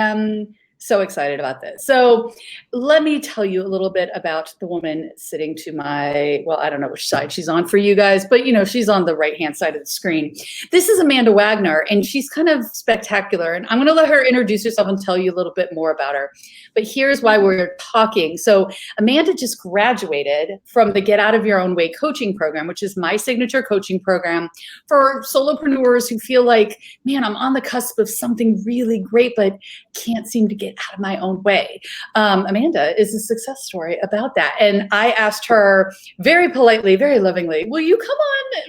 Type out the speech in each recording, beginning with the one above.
am so excited about this. So let me tell you a little bit about the woman sitting to my, well, I don't know which side she's on for you guys, but she's on the right-hand side of the screen. This is Amanda Wagner, and she's kind of spectacular. And I'm going to let her introduce herself and tell you a little bit more about her. But here's why we're talking. So Amanda just graduated from the Get Out of Your Own Way coaching program, which is my signature coaching program for solopreneurs who feel like, man, I'm on the cusp of something really great, but can't seem to get out of my own way. Amanda is a success story about that. And I asked her very politely, very lovingly, will you come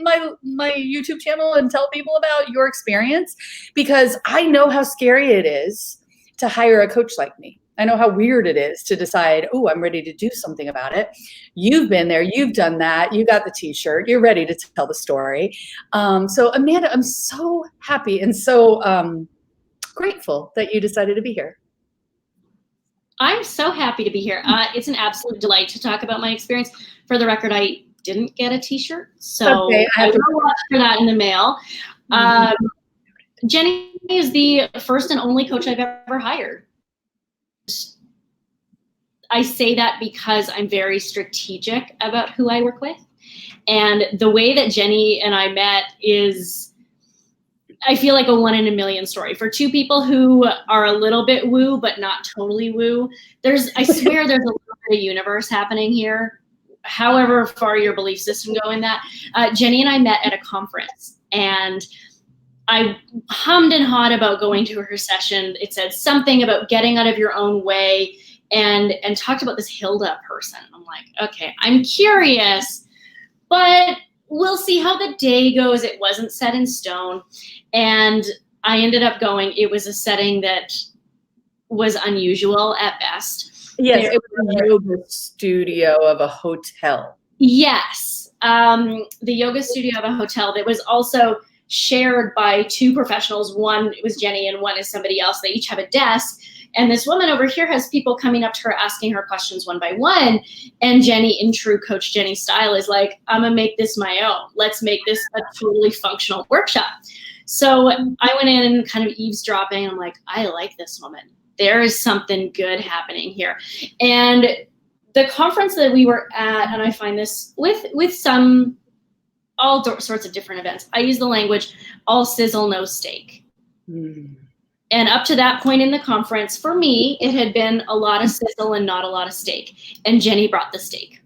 on my YouTube channel and tell people about your experience? Because I know how scary it is to hire a coach like me. I know how weird it is to decide, oh, I'm ready to do something about it. You've been there, you've done that, you got the t-shirt, you're ready to tell the story. So Amanda, I'm so happy and so grateful that you decided to be here. I'm so happy to be here. It's an absolute delight to talk about my experience. For the record, I didn't get a t-shirt, so okay, I will watch for that in the mail. Jenny is the first and only coach I've ever hired. I say that because I'm very strategic about who I work with. And the way that Jenny and I met is, I feel like a 1 in a million story. For two people who are a little bit woo, but not totally woo, I swear there's a little bit of universe happening here. However far your belief system go in that. Jenny and I met at a conference, and I hummed and hawed about going to her session. It said something about getting out of your own way, and talked about this Hilda person. I'm like, okay, I'm curious, but we'll see how the day goes. It wasn't set in stone. And I ended up going. It was a setting that was unusual at best. Yes, it was a yoga studio of a hotel. Yes, the yoga studio of a hotel that was also shared by two professionals. One was Jenny and one is somebody else. They each have a desk. And this woman over here has people coming up to her, asking her questions one by one. And Jenny, in true Coach Jenny style, is like, I'm gonna make this my own. Let's make this a totally functional workshop. So I went in and kind of eavesdropping. I'm like, I like this woman. There is something good happening here. And the conference that we were at, and I find this with all sorts of different events, I use the language, all sizzle, no steak. And up to that point in the conference, for me, it had been a lot of sizzle and not a lot of steak. And Jenny brought the steak.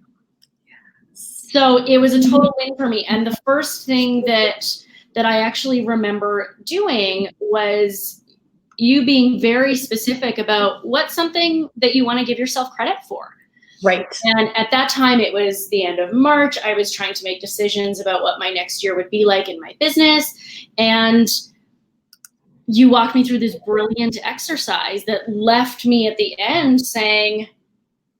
So it was a total win for me. And the first thing that I actually remember doing was you being very specific about what's something that you want to give yourself credit for. Right. And at that time, it was the end of March. I was trying to make decisions about what my next year would be like in my business. And you walked me through this brilliant exercise that left me at the end saying,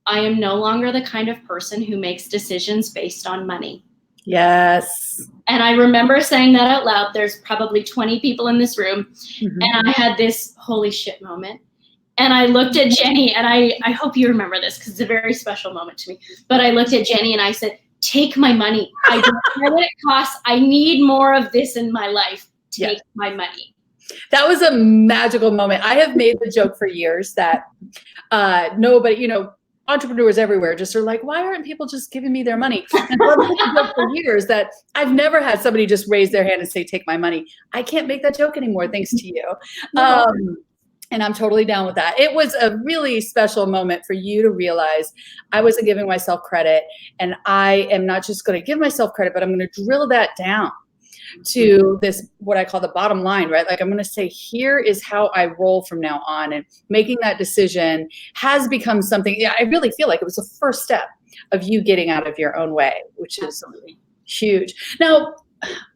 I am no longer the kind of person who makes decisions based on money. Yes. And I remember saying that out loud. There's probably 20 people in this room. And I had this holy shit moment. And I looked at Jenny, and I hope you remember this because it's a very special moment to me. But I looked at Jenny and I said, take my money. I don't care what it costs. I need more of this in my life. Take my money. That was a magical moment. I have made the joke for years that nobody, entrepreneurs everywhere just are like, why aren't people just giving me their money? And I've made the joke for years that I've never had somebody just raise their hand and say, take my money. I can't make that joke anymore, thanks to you. And I'm totally down with that. It was a really special moment for you to realize I wasn't giving myself credit, and I am not just going to give myself credit, but I'm going to drill that down to this, what I call the bottom line, right? Like I'm going to say, here is how I roll from now on. And making that decision has become something, I really feel like it was the first step of you getting out of your own way, which is huge. Now,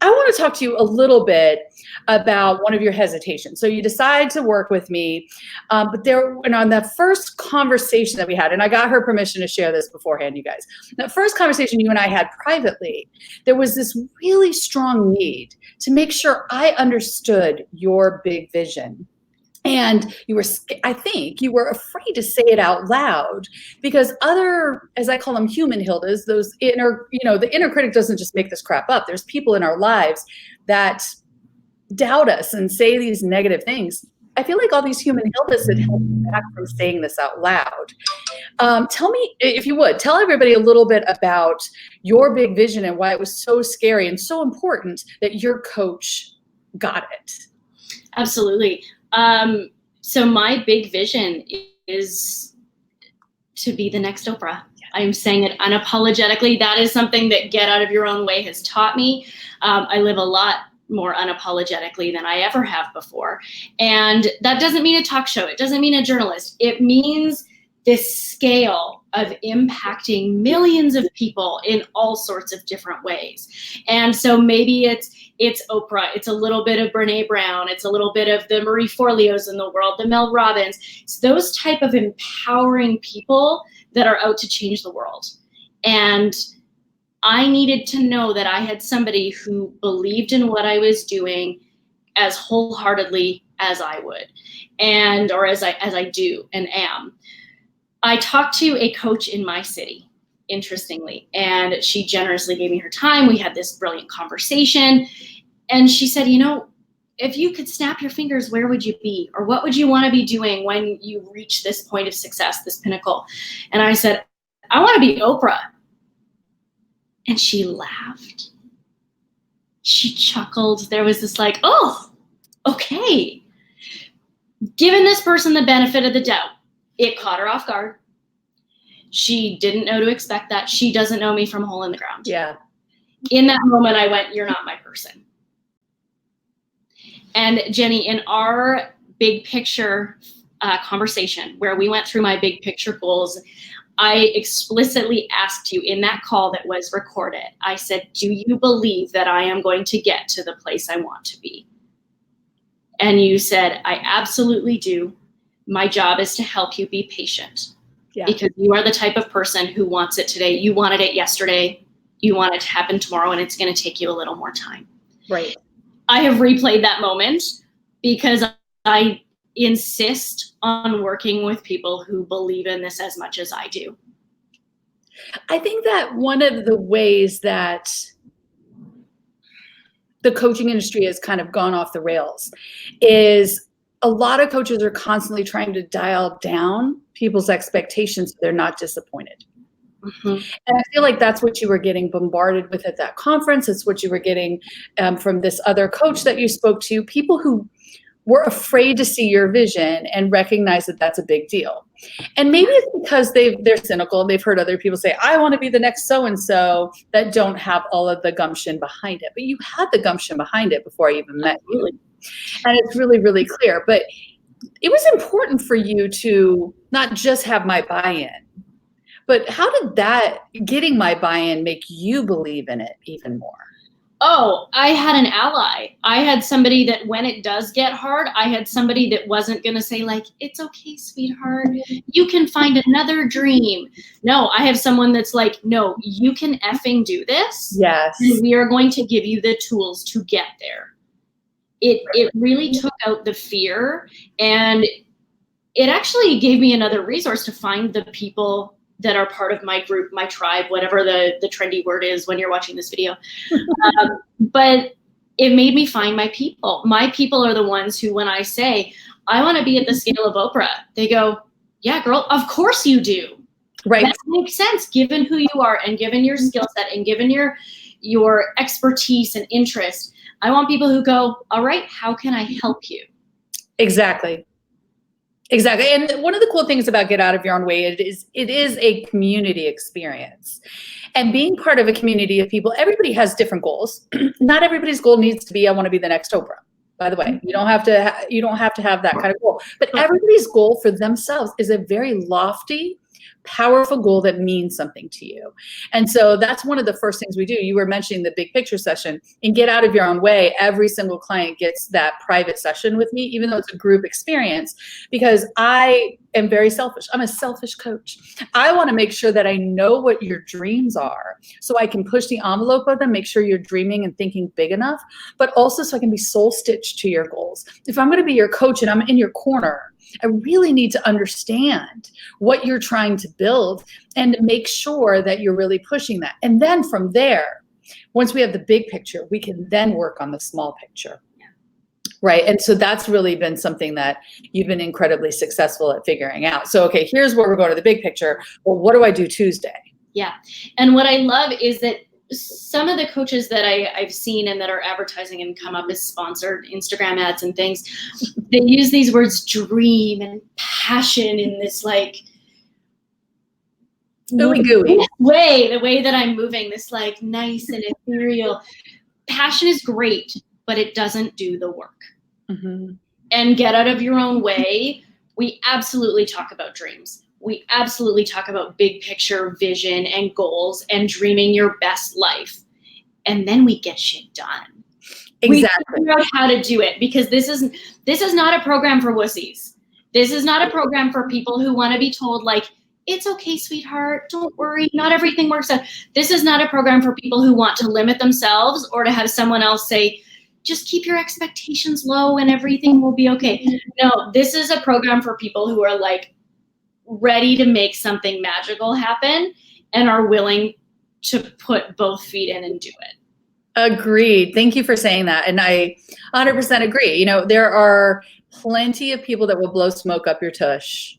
I want to talk to you a little bit about one of your hesitations. So you decide to work with me, but on that first conversation that we had, and I got her permission to share this beforehand, you guys. That first conversation you and I had privately, there was this really strong need to make sure I understood your big vision. And you were, I think you were afraid to say it out loud because other, as I call them, human Hildas, those inner, the inner critic doesn't just make this crap up. There's people in our lives that doubt us and say these negative things. I feel like all these human illness that held me back from saying this out loud. Tell me, if you would, tell everybody a little bit about your big vision and why it was so scary and so important that your coach got it. Absolutely. So my big vision is to be the next Oprah. I'm saying it unapologetically. That is something that Get Out of Your Own Way has taught me. I live a lot more unapologetically than I ever have before. And that doesn't mean a talk show. It doesn't mean a journalist. It means this scale of impacting millions of people in all sorts of different ways. And so maybe it's Oprah, it's a little bit of Brene Brown, it's a little bit of the Marie Forleos in the world, the Mel Robbins. It's those type of empowering people that are out to change the world. And I needed to know that I had somebody who believed in what I was doing as wholeheartedly as I would, and or as I do and am. I talked to a coach in my city, interestingly, and she generously gave me her time. We had this brilliant conversation, and she said, if you could snap your fingers, where would you be? Or what would you want to be doing when you reach this point of success, this pinnacle? And I said, I want to be Oprah. And she laughed. She chuckled. There was this like, oh, okay. Given this person the benefit of the doubt, it caught her off guard. She didn't know to expect that. She doesn't know me from a hole in the ground. Yeah. In that moment, I went, you're not my person. And Jenny, in our big picture conversation where we went through my big picture goals, I explicitly asked you in that call that was recorded, I said, do you believe that I am going to get to the place I want to be? And you said, I absolutely do. My job is to help you be patient. Yeah. Because you are the type of person who wants it today. You wanted it yesterday. You want it to happen tomorrow, and it's going to take you a little more time. Right. I have replayed that moment because I insist on working with people who believe in this as much as I do. I think that one of the ways that the coaching industry has kind of gone off the rails is a lot of coaches are constantly trying to dial down people's expectations so they're not disappointed. Mm-hmm. And I feel like that's what you were getting bombarded with at that conference. It's what you were getting from this other coach that you spoke to, people who were afraid to see your vision and recognize that that's a big deal. And maybe it's because they're cynical and they've heard other people say, I want to be the next so-and-so, that don't have all of the gumption behind it. But you had the gumption behind it before I even met you. And it's really, really clear. But it was important for you to not just have my buy-in, but how did that getting my buy-in make you believe in it even more? Oh, I had an ally. I had somebody that when it does get hard, I had somebody that wasn't going to say like, it's okay, sweetheart. You can find another dream. No, I have someone that's like, no, you can effing do this. Yes. And we are going to give you the tools to get there. It really took out the fear, and it actually gave me another resource to find the people that are part of my group, my tribe, whatever the trendy word is when you're watching this video. But it made me find my people. My people are the ones who, when I say, I want to be at the scale of Oprah, they go, yeah, girl, of course you do. Right. That makes sense, given who you are and given your skill set and given your expertise and interest. I want people who go, all right, how can I help you? Exactly. Exactly. And one of the cool things about Get Out of Your Own Way, it is a community experience. And being part of a community of people, everybody has different goals. Not everybody's goal needs to be, I want to be the next Oprah. By the way, you don't have to have that kind of goal. But everybody's goal for themselves is a very lofty, powerful goal that means something to you. And so that's one of the first things we do. You were mentioning the big picture session. In Get Out of Your Own Way, every single client gets that private session with me, even though it's a group experience, because I am very selfish. I'm a selfish coach. I want to make sure that I know what your dreams are so I can push the envelope of them, make sure you're dreaming and thinking big enough, but also so I can be soul stitched to your goals. If I'm going to be your coach and I'm in your corner, I really need to understand what you're trying to build and make sure that you're really pushing that. And then from there, once we have the big picture, we can then work on the small picture. Right. And so that's really been something that you've been incredibly successful at figuring out. So, okay, here's where we're going to the big picture. Well, what do I do Tuesday? Yeah. And what I love is that some of the coaches that I've seen and that are advertising and come up as sponsored Instagram ads and things, they use these words dream and passion in this like Ooey gooey way, the way that I'm moving, this like nice and ethereal. Passion is great, but it doesn't do the work. Mm-hmm. And get out of your own way. We absolutely talk about dreams. We absolutely talk about big picture vision and goals and dreaming your best life. And then we get shit done. Exactly. We figure out how to do it, because this is not a program for wussies. This is not a program for people who want to be told like, it's okay, sweetheart, don't worry, not everything works out. This is not a program for people who want to limit themselves or to have someone else say, just keep your expectations low and everything will be okay. No, this is a program for people who are like ready to make something magical happen and are willing to put both feet in and do it. Agreed. Thank you for saying that. And I 100% agree. You know, there are plenty of people that will blow smoke up your tush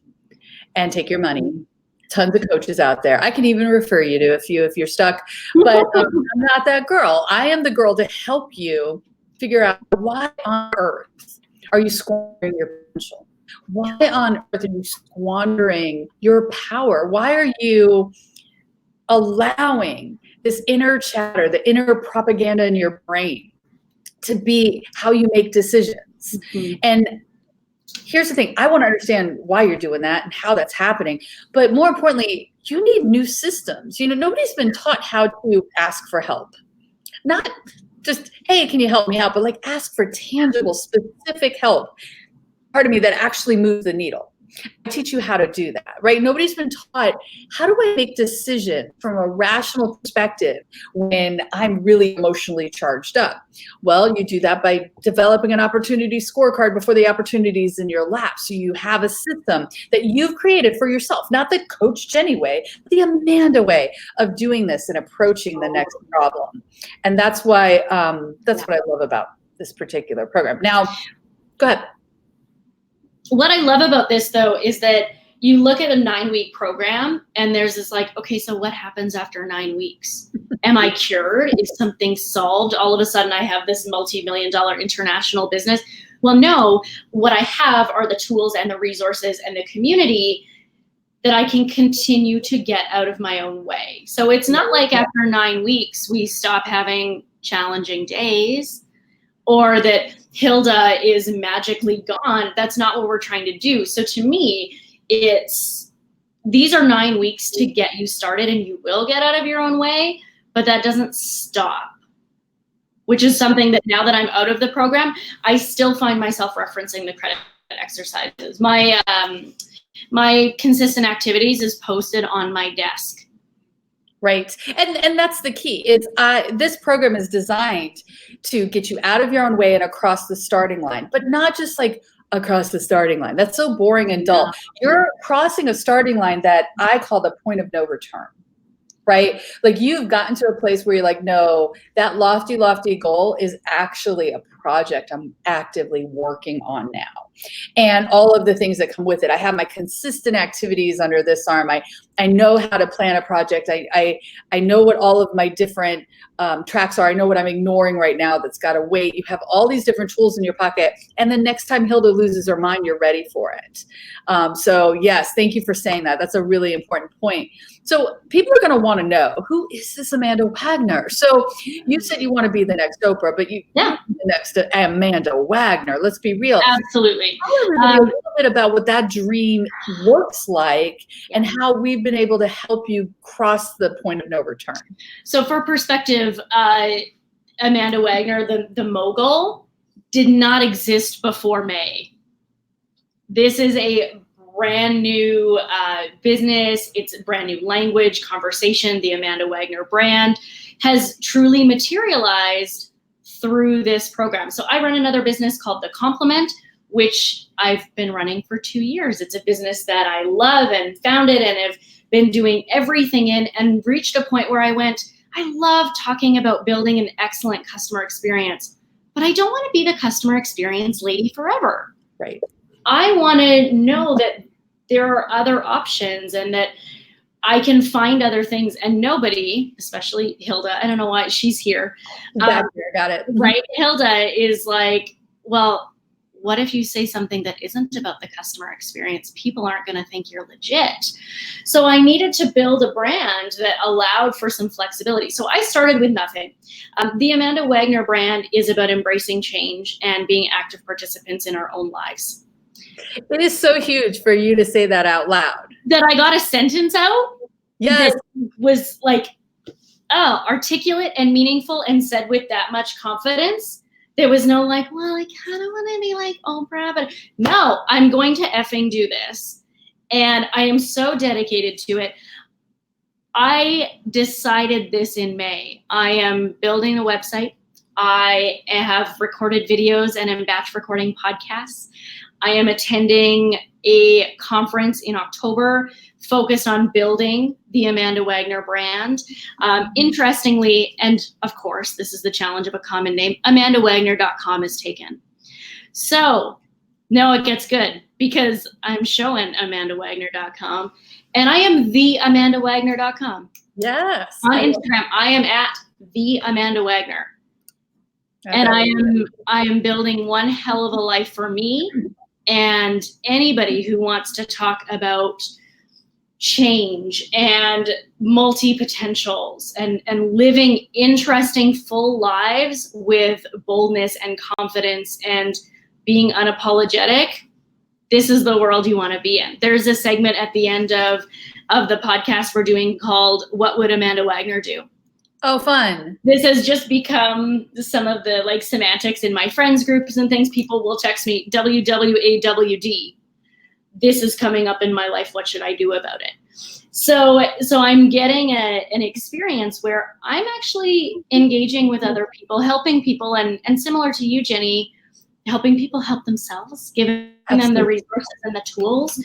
and take your money. Tons of coaches out there. I can even refer you to a few if you're stuck, but I'm not that girl. I am the girl to help you figure out, why on earth are you squandering your potential? Why on earth are you squandering your power? Why are you allowing this inner chatter, the inner propaganda in your brain to be how you make decisions? Mm-hmm. And here's the thing. I want to understand why you're doing that and how that's happening. But more importantly, you need new systems. You know, nobody's been taught how to ask for help. Not just, hey, can you help me out? But like ask for tangible, specific help. Part of me that actually moves the needle. I teach you how to do that, right? Nobody's been taught, how do I make decisions from a rational perspective when I'm really emotionally charged up? Well, you do that by developing an opportunity scorecard before the opportunity is in your lap. So you have a system that you've created for yourself, not the Coach Jenny way, but the Amanda way of doing this and approaching the next problem. And that's why, that's what I love about this particular program. Now, go ahead. What I love about this, though, is that you look at a 9-week program and there's this like, okay, so what happens after 9 weeks? Am I cured? Is something solved? All of a sudden I have this multi-million-dollar international business. Well, no, what I have are the tools and the resources and the community that I can continue to get out of my own way. So it's not like after 9 weeks, we stop having challenging days, or that Hilda is magically gone. That's not what we're trying to do. So to me, these are 9 weeks to get you started, and you will get out of your own way, but that doesn't stop, which is something that now that I'm out of the program, I still find myself referencing the credit exercises. My consistent activities is posted on my desk. Right. And that's the key. This program is designed to get you out of your own way and across the starting line, but not just like across the starting line. That's so boring and dull. You're crossing a starting line that I call the point of no return, right? Like you've gotten to a place where you're like, no, that lofty, lofty goal is actually a project I'm actively working on now. And all of the things that come with it. I have my consistent activities under this arm. I know how to plan a project. I know what all of my different tracks are. I know what I'm ignoring right now that's got to wait. You have all these different tools in your pocket. And then next time Hilda loses her mind, you're ready for it. So yes, thank you for saying that. That's a really important point. So people are going to want to know, who is this Amanda Wagner? So you said you want to be the next Oprah, but you the next Amanda Wagner. Let's be real. Absolutely. Tell everybody a little bit about what that dream looks like and how we've been able to help you cross the point of no return. So for perspective, Amanda Wagner, the mogul, did not exist before May. This is a brand new business. It's a brand new language, conversation. The Amanda Wagner brand has truly materialized through this program. So I run another business called The Complement, which I've been running for 2 years. It's a business that I love and founded and have been doing everything in, and reached a point where I went, I love talking about building an excellent customer experience, but I don't want to be the customer experience lady forever. Right. I want to know that there are other options and that I can find other things, and nobody, especially Hilda, I don't know why she's here. Back here, got it. Right. Hilda is like, well, what if you say something that isn't about the customer experience? People aren't going to think you're legit. So I needed to build a brand that allowed for some flexibility. So I started with nothing. The Amanda Wagner brand is about embracing change and being active participants in our own lives. It is so huge for you to say that out loud. That I got a sentence out. Yes. That was like, oh, articulate and meaningful and said with that much confidence. There was no like, well, I kind of want to be like Oprah, but no, I'm going to effing do this. And I am so dedicated to it. I decided this in May. I am building a website. I have recorded videos and am batch recording podcasts. I am attending a conference in October focused on building the Amanda Wagner brand. Interestingly, and of course, this is the challenge of a common name, AmandaWagner.com is taken. So now it gets good because I'm showing AmandaWagner.com and I am the AmandaWagner.com. Yes. On Instagram, I am at the Amanda Wagner. And I am building one hell of a life for me and anybody who wants to talk about change and multi-potentials and living interesting, full lives with boldness and confidence and being unapologetic. This is the world you want to be in. There's a segment at the end of the podcast we're doing called What Would Amanda Wagner Do? Oh, fun. This has just become some of the like semantics in my friends groups and things. People will text me WWAWD. This is coming up in my life. What should I do about it? So I'm getting an experience where I'm actually engaging with other people, helping people, and similar to you, Jenny, helping people help themselves, giving them the resources and the tools,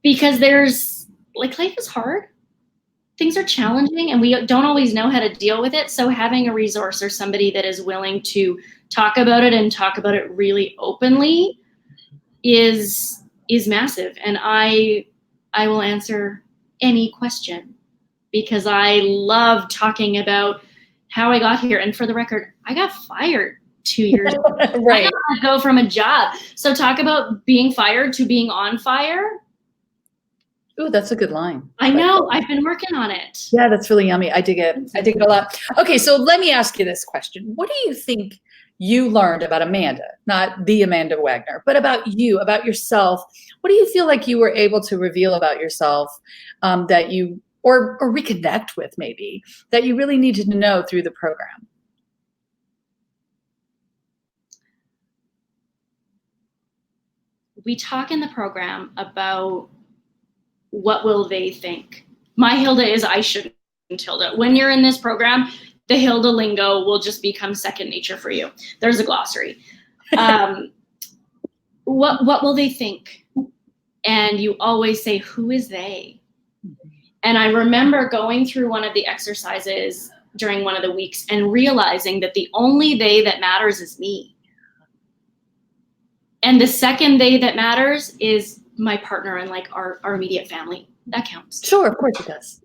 because there's like life is hard. Things are challenging and we don't always know how to deal with it. So having a resource or somebody that is willing to talk about it and talk about it really openly is massive. And I will answer any question because I love talking about how I got here. And for the record, I got fired 2 years ago. Right. I got to go from a job. So talk about being fired to being on fire. Ooh, that's a good line. I know. I've been working on it. Yeah, that's really yummy. I dig it. I dig it a lot. Okay, so let me ask you this question. What do you think you learned about Amanda, not the Amanda Wagner, but about you, about yourself? What do you feel like you were able to reveal about yourself that you, or reconnect with maybe, that you really needed to know through the program? We talk in the program about what will they think. My Hilda is I shouldn't Hilda. When you're in this program, the Hilda lingo will just become second nature for you. There's a glossary. What will they think? And you always say, who is they? And I remember going through one of the exercises during one of the weeks and realizing that the only they that matters is me. And the second they that matters is my partner and like our immediate family. That counts. Sure, of course it does.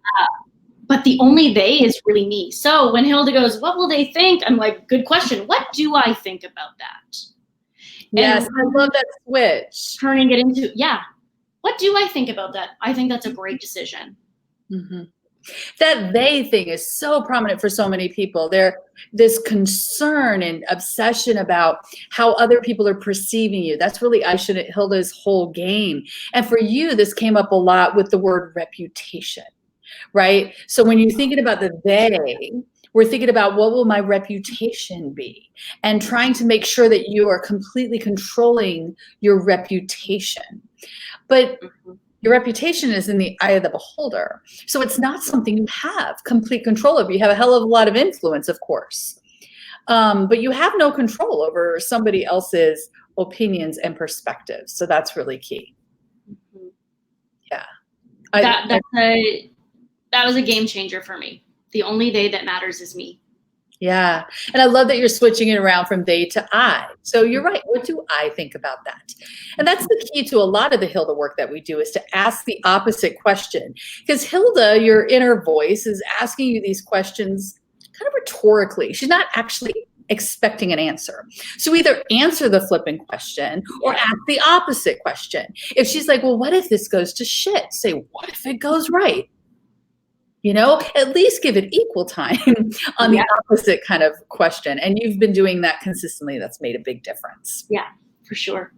But the only they is really me. So when Hilda goes, what will they think? I'm like, good question. What do I think about that? Yes, I love that switch. Turning it into, yeah. What do I think about that? I think that's a great decision. Mm-hmm. That they thing is so prominent for so many people. They're this concern and obsession about how other people are perceiving you. That's really Hilda's whole game. And for you, this came up a lot with the word reputation, right? So when you're thinking about the they, we're thinking about what will my reputation be and trying to make sure that you are completely controlling your reputation. But your reputation is in the eye of the beholder. So it's not something you have complete control over. You have a hell of a lot of influence, of course. But you have no control over somebody else's opinions and perspectives. So that's really key. Yeah. That was a game changer for me. The only they that matters is me. Yeah. And I love that you're switching it around from they to I. So you're right. What do I think about that? And that's the key to a lot of the Hilda work that we do, is to ask the opposite question. Because Hilda, your inner voice, is asking you these questions kind of rhetorically. She's not actually expecting an answer. So either answer the flipping question or ask the opposite question. If she's like, well, what if this goes to shit? Say, what if it goes right? You know, at least give it equal time on the opposite kind of question. And you've been doing that consistently. That's made a big difference. Yeah, for sure.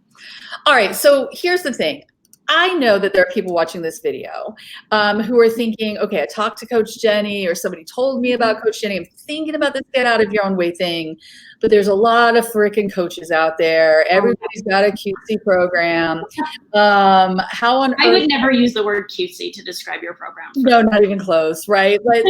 All right. So here's the thing. I know that there are people watching this video who are thinking, okay, I talked to Coach Jenny, or somebody told me about Coach Jenny. I'm thinking about this get out of your own way thing, but there's a lot of freaking coaches out there. Everybody's got a cutesy program. How on I earth? would never use the word cutesy to describe your program. No, not even close, right? Like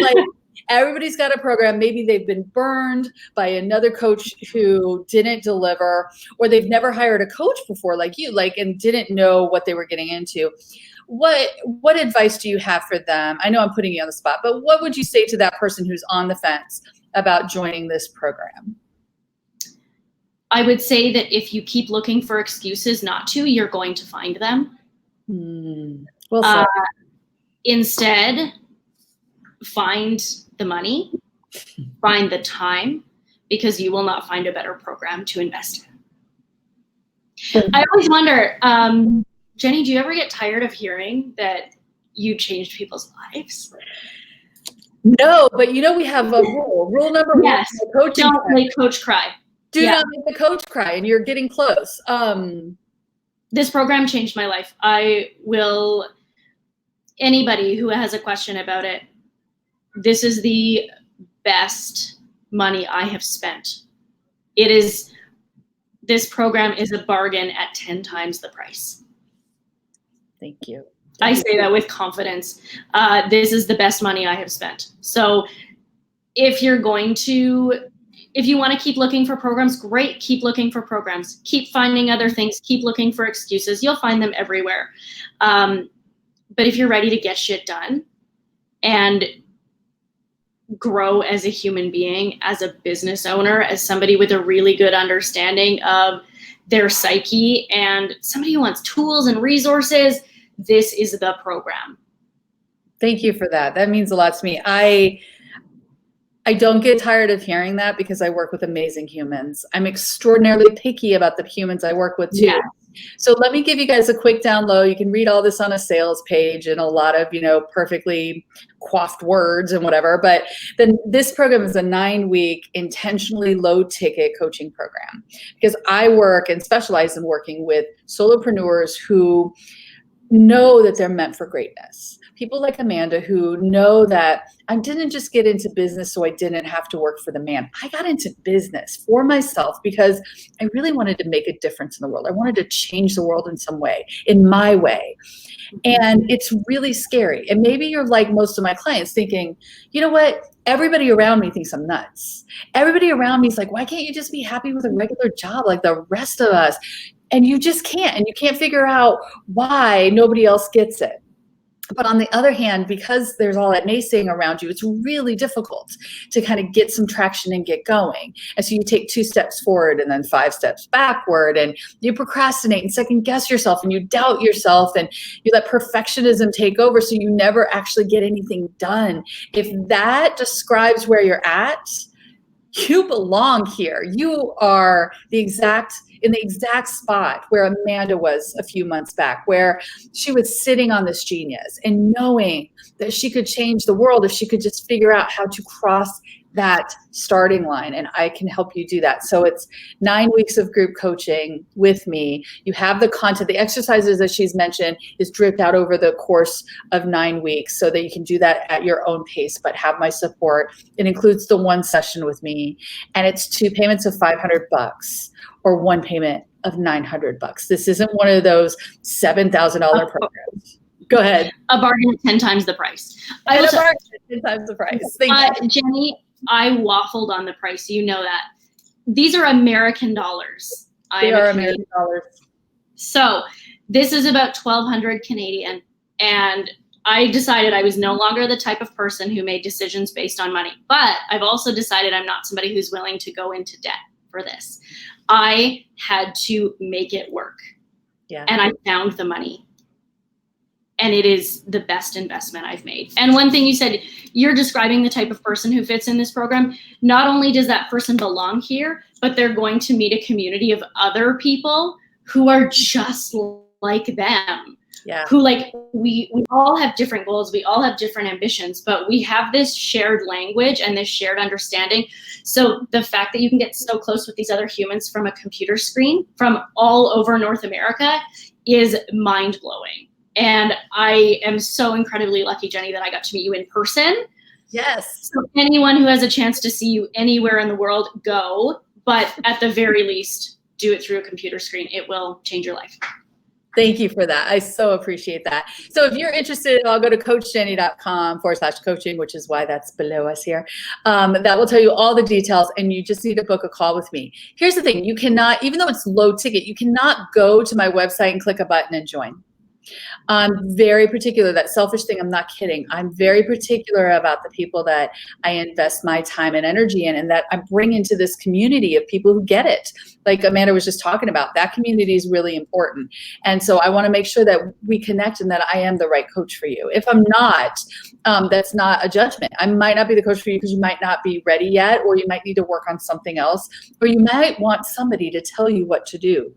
everybody's got a program. Maybe they've been burned by another coach who didn't deliver, or they've never hired a coach before like you, and didn't know what they were getting into. What advice do you have for them? I know I'm putting you on the spot, but what would you say to that person who's on the fence about joining this program? I would say that if you keep looking for excuses not to, you're going to find them. Well said. Instead, find the money, find the time, because you will not find a better program to invest in. I always wonder, Jenny, do you ever get tired of hearing that you changed people's lives? No, but we have a rule. Rule number one. Yes. Don't make coach cry. Do not make the coach cry, and you're getting close. This program changed my life. Anybody who has a question about it, this is the best money I have spent. This program is a bargain at 10 times the price. Thank you. I say that with confidence. This is the best money I have spent. So if you want to keep looking for programs, great, keep looking for programs. Keep finding other things, keep looking for excuses. You'll find them everywhere. But if you're ready to get shit done and grow as a human being, as a business owner, as somebody with a really good understanding of their psyche, and somebody who wants tools and resources, this is the program. Thank you for that. That means a lot to me. I don't get tired of hearing that, because I work with amazing humans. I'm extraordinarily picky about the humans I work with too. Yeah. So let me give you guys a quick down low. You can read all this on a sales page and a lot of, perfectly coiffed words and whatever. But then this program is a 9-week intentionally low ticket coaching program, because I work and specialize in working with solopreneurs who know that they're meant for greatness. People like Amanda who know that I didn't just get into business so I didn't have to work for the man. I got into business for myself because I really wanted to make a difference in the world. I wanted to change the world in some way, in my way. And it's really scary. And maybe you're like most of my clients thinking, you know what? Everybody around me thinks I'm nuts. Everybody around me is like, why can't you just be happy with a regular job like the rest of us? And you just can't. And you can't figure out why nobody else gets it. But on the other hand, because there's all that naysaying around you, it's really difficult to kind of get some traction and get going. And so you take 2 steps forward and then 5 steps backward, and you procrastinate and second guess yourself, and you doubt yourself, and you let perfectionism take over, so you never actually get anything done. If that describes where you're at, you belong here. You are in the exact spot where Amanda was a few months back, where she was sitting on this genius and knowing that she could change the world if she could just figure out how to cross that starting line. And I can help you do that. So it's 9 weeks of group coaching with me. You have the content, the exercises that she's mentioned is dripped out over the course of 9 weeks, so that you can do that at your own pace, but have my support. It includes the 1 session with me, and it's 2 payments of $500 or 1 payment of $900. This isn't one of those $7,000 programs. Go ahead. A bargain at 10 times the price. A bargain at 10 times the price. Jenny, I waffled on the price. You know that. These are American dollars. They are American dollars. So this is about 1,200 Canadian. And I decided I was no longer the type of person who made decisions based on money. But I've also decided I'm not somebody who's willing to go into debt for this. I had to make it work. Yeah. And I found the money. And it is the best investment I've made. And one thing you said, you're describing the type of person who fits in this program. Not only does that person belong here, but they're going to meet a community of other people who are just like them. Yeah. Who, like, we all have different goals, we all have different ambitions, but we have this shared language and this shared understanding. So the fact that you can get so close with these other humans from a computer screen from all over North America is mind-blowing. And I am so incredibly lucky, Jenny, that I got to meet you in person. Yes. So anyone who has a chance to see you anywhere in the world, go. But at the very least, do it through a computer screen. It will change your life. Thank you for that. I so appreciate that. So if you're interested, I'll go to coachjenny.com/coaching, which is why that's below us here. That will tell you all the details, and you just need to book a call with me. Here's the thing. You cannot, even though it's low ticket, you cannot go to my website and click a button and join. I'm very particular. That selfish thing, I'm not kidding. I'm very particular about the people that I invest my time and energy in, and that I bring into this community of people who get it. Like Amanda was just talking about, that community is really important. And so I want to make sure that we connect and that I am the right coach for you. If I'm not, that's not a judgment. I might not be the coach for you because you might not be ready yet, or you might need to work on something else, or you might want somebody to tell you what to do.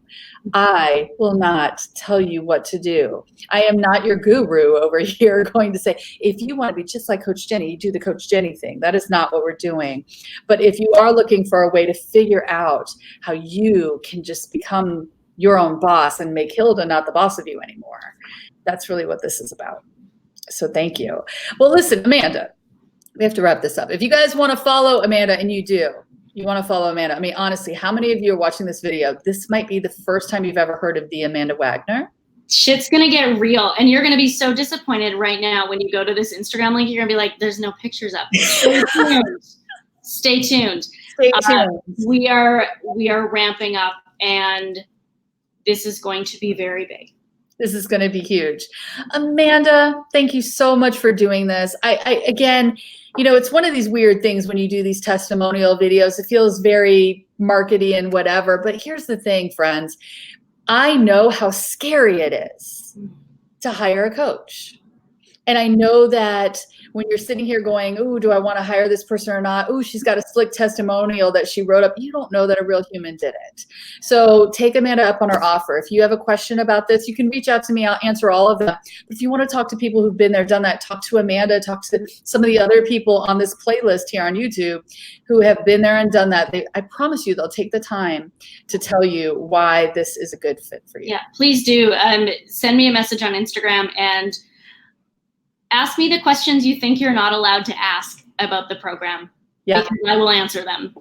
I will not tell you what to do. I am not your guru over here going to say, if you want to be just like Coach Jenny, you do the Coach Jenny thing. That is not what we're doing. But if you are looking for a way to figure out how you can just become your own boss and make Hilda not the boss of you anymore, that's really what this is about. So thank you. Well, listen, Amanda, we have to wrap this up. If you guys want to follow Amanda, and you do, you want to follow Amanda. I mean, honestly, how many of you are watching this video? This might be the first time you've ever heard of the Amanda Wagner. Shit's going to get real. And you're going to be so disappointed right now when you go to this Instagram link. You're going to be like, there's no pictures up. Stay tuned. Stay tuned. Stay tuned. We are ramping up, and this is going to be very big. This is going to be huge. Amanda, thank you so much for doing this. I again, you know, it's one of these weird things when you do these testimonial videos. It feels very markety and whatever. But here's the thing, friends. I know how scary it is to hire a coach. And I know that when you're sitting here going, ooh, do I want to hire this person or not? Ooh, she's got a slick testimonial that she wrote up. You don't know that a real human did it. So take Amanda up on her offer. If you have a question about this, you can reach out to me. I'll answer all of them. But if you want to talk to people who've been there, done that, talk to Amanda, talk to some of the other people on this playlist here on YouTube who have been there and done that. I promise you they'll take the time to tell you why this is a good fit for you. Yeah, please do. Send me a message on Instagram and ask me the questions you think you're not allowed to ask about the program. Yeah. Because I will answer them.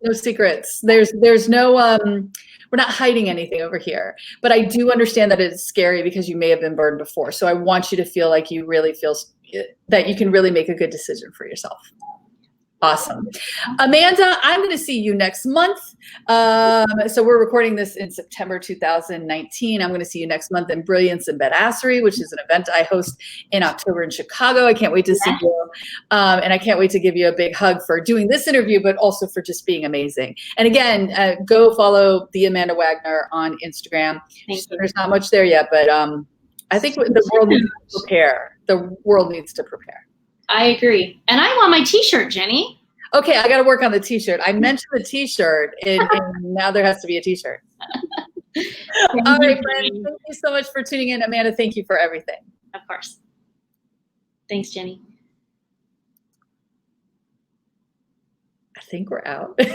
No secrets. There's no, we're not hiding anything over here, but I do understand that it's scary because you may have been burned before. So I want you to feel like you really feel that you can really make a good decision for yourself. Awesome. Amanda, I'm going to see you next month. So we're recording this in September 2019. I'm going to see you next month in Brilliance and Badassery, which is an event I host in October in Chicago. I can't wait to see you. And I can't wait to give you a big hug for doing this interview, but also for just being amazing. And again, go follow the Amanda Wagner on Instagram. There's not much there yet, but I think the world needs to prepare. The world needs to prepare. I agree. And I want my t-shirt, Jenny. Okay, I got to work on the t-shirt. I mentioned the t-shirt, and now there has to be a t-shirt. All right, friends, thank you so much for tuning in. Amanda, thank you for everything. Of course. Thanks, Jenny. I think we're out.